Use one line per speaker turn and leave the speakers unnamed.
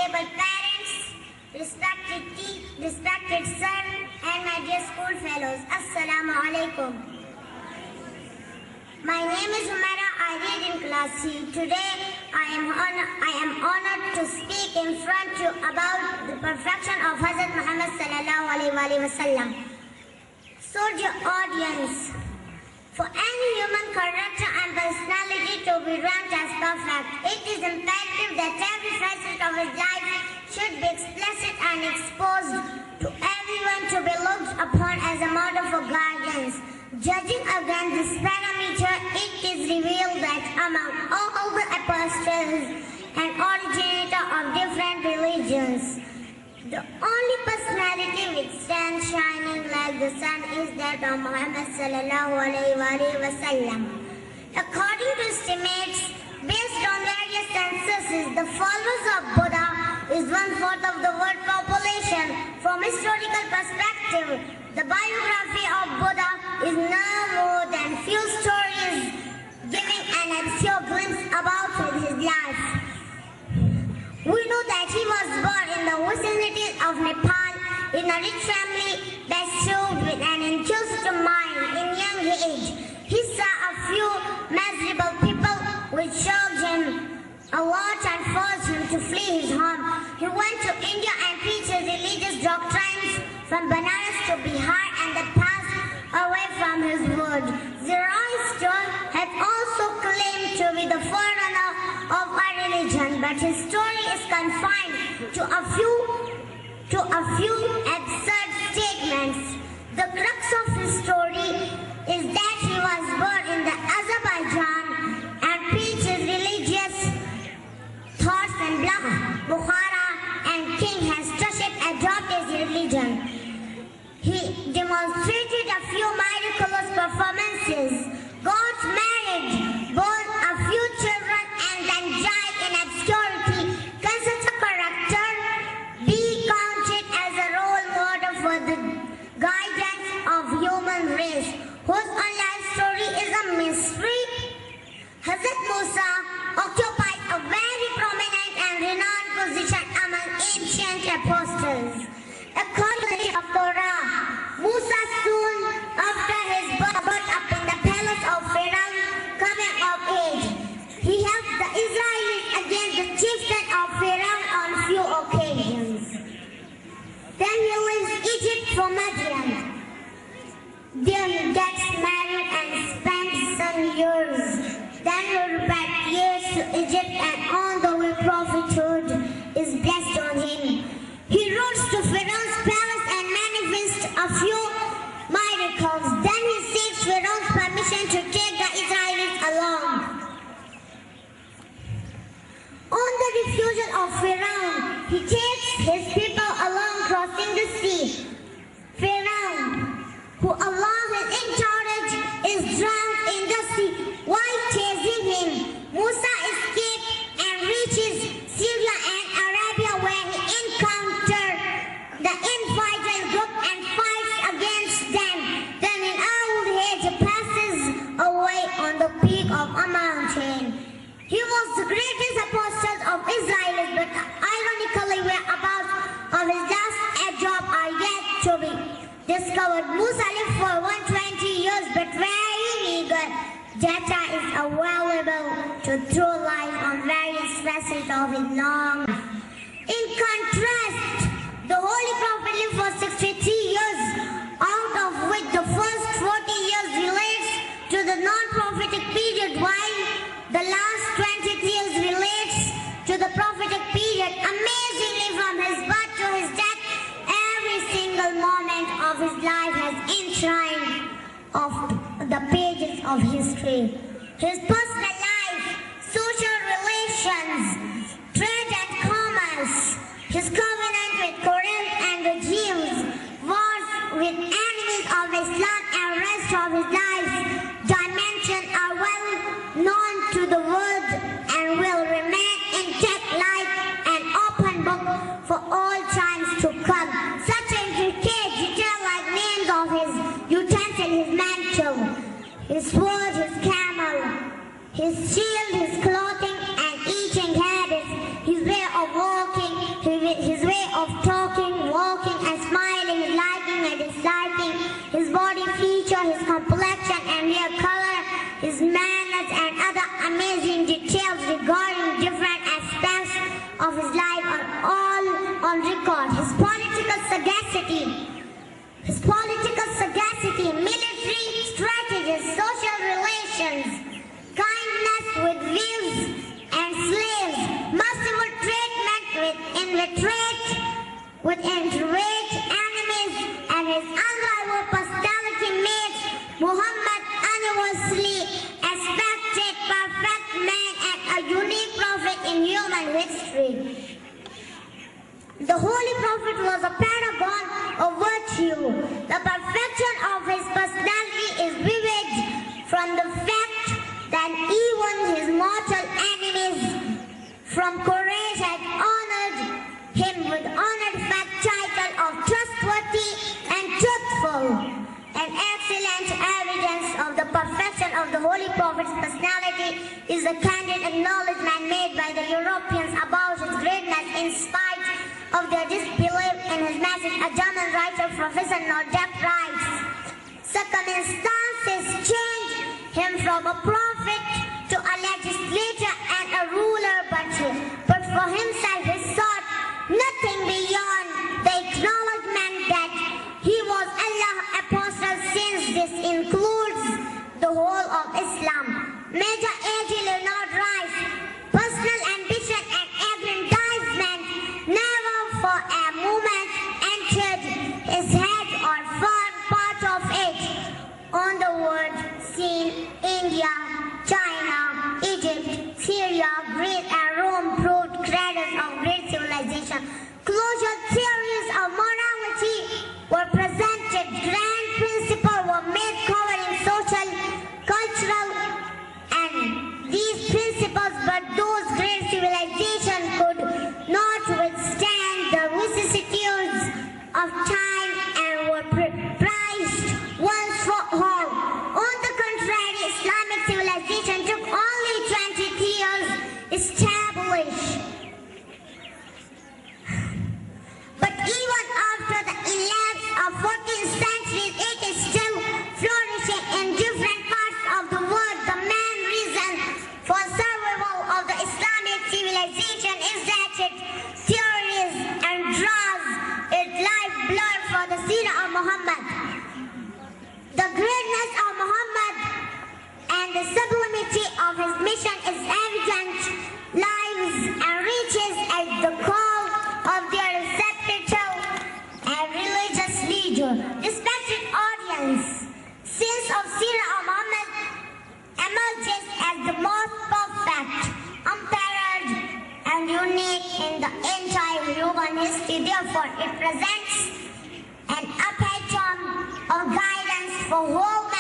honorable parents, respected sir, and my dear school fellows. Assalamu alaikum. My name is Umaira. I read in class C. Today, I am honored to speak in front of you about the perfection of Hazrat Muhammad sallallahu alaihi wasallam. So, dear audience, for any human character and personality to be ranked as perfect, it is imperative that every facet of his life should be explicit and exposed to everyone to be looked upon as a model for guidance. Judging against this parameter, it is revealed that among all the apostles and originator of different religions, the only personality which stands shining like the sun is that of Muhammad sallallahu alaihi wasallam. According to estimates based on various censuses, the followers of Buddha is 1/4 of the world population. From historical perspective, the biography of Buddha is no more than few stories giving an obscure glimpse about his life. We know that he was born in the vicinity of Nepal in a rich family bestowed with an inquisitive mind in young age. He saw a few miserable people which showed him a lot and forced him to flee his home. He went to India and preached his religious doctrines from Banaras to Bihar and the passed away from his word. Zoroaster had also claimed to be the forerunner of our religion, but his story is confined to a few absurd statements. The crux of his story is that he was born in the Azerbaijan and preached his religious thoughts in Bukhara, and King Hastashep adopted his religion. He demonstrated a few miraculous performances, got married, born a few children, and then died in obscurity. Can such a character be counted as a role model for the guidance of human race, whose own life story is a mystery? Hazrat Musa occupied a very prominent and renowned position among ancient apostles. According to the Torah, Musa soon after his birth brought up in the palace of Pharaoh, coming of age. He helped the Israelites against the chieftain of Pharaoh on few occasions. Then he leaves Egypt for Midian. There he gets married and spends some years. Then he repatriates to Egypt, and all the way prophethood is blessed on him. He rules to Pharaoh's palace and manifests a few miracles. Then he seeks Pharaoh's permission to take the Israelites along. On the refusal of Pharaoh, he takes his people along, crossing the sea. Pharaoh, who Allah has encouraged, is drowned in the sea. While chasing him, Musa escapes and reaches Syria and Arabia, where he encounters the infighting group and fights against them. Then in old age he passes away on the peak of a mountain. He was the greatest apostle of Israel, but ironically whereabouts of his last job are yet to be discovered. Musa lived for 120 years, but very meager data is available to throw light on various facets of his long life. In contrast, the Holy Prophet lived for 63 years, out of which the first 40 years relates to the non-prophetic period, while the last 20 years relates to the prophetic period. Amazingly, from his birth to his death, every single moment of his life has enshrined of the pages of history. His personal life, social relations, trade and commerce, his covenant with Corinth and the Jews, wars with enemies of Islam, and rest of his life dimension are well known to the world and will remain intact like an open book for all times to come. Such intricate detail like names of his utensil, his mantle, his sword, his camel, his shield, his clothing, and eating habits, his way of walking, would enrage enemies, and his unrivaled personality made Muhammad universally expected perfect man and a unique prophet in human history. The Holy Prophet was a paragon of virtue. The perfection of his personality is vivid from the fact that even his mortal enemies from Quraysh had honored him with honored fact title of trustworthy and truthful. An excellent evidence of the perfection of the Holy Prophet's personality is the candid acknowledgement made by the Europeans about his greatness in spite of their disbelief in his message. A German writer, Professor Nordek, writes, circumstances changed him from a prophet to a legislator and a ruler, but for himself he sought nothing beyond the acknowledgement that he was Allah's apostle, since this includes the whole of Islam. Major A.J. Leonard writes, personal ambition and aggrandizement never for a moment entered his head or formed part of it. On the world scene, India, China, Egypt, Syria, Greece and Rome proved cradles of great civilization. Closure theories of morality were presented. Grand principles were made covering social, cultural, and these principles, but those great civilizations could not withstand the vicissitudes of time and were prized once for all. On the contrary, Islamic civilization took only 20 years established. But even after the elapse of 14 centuries, it is still flourishing in different parts of the world. The main reason for survival of the Islamic civilization is that it theories and draws its lifeblood for the seerah of Muhammad. The greatness of Muhammad and the sublimity of his mission is evident, lives and reaches at the call of their respected and religious leader. Respected audience, since of seerah of Muhammad emerges as the most perfect, unparalleled and unique in the entire human history. Therefore, it presents an epitome of guidance for whole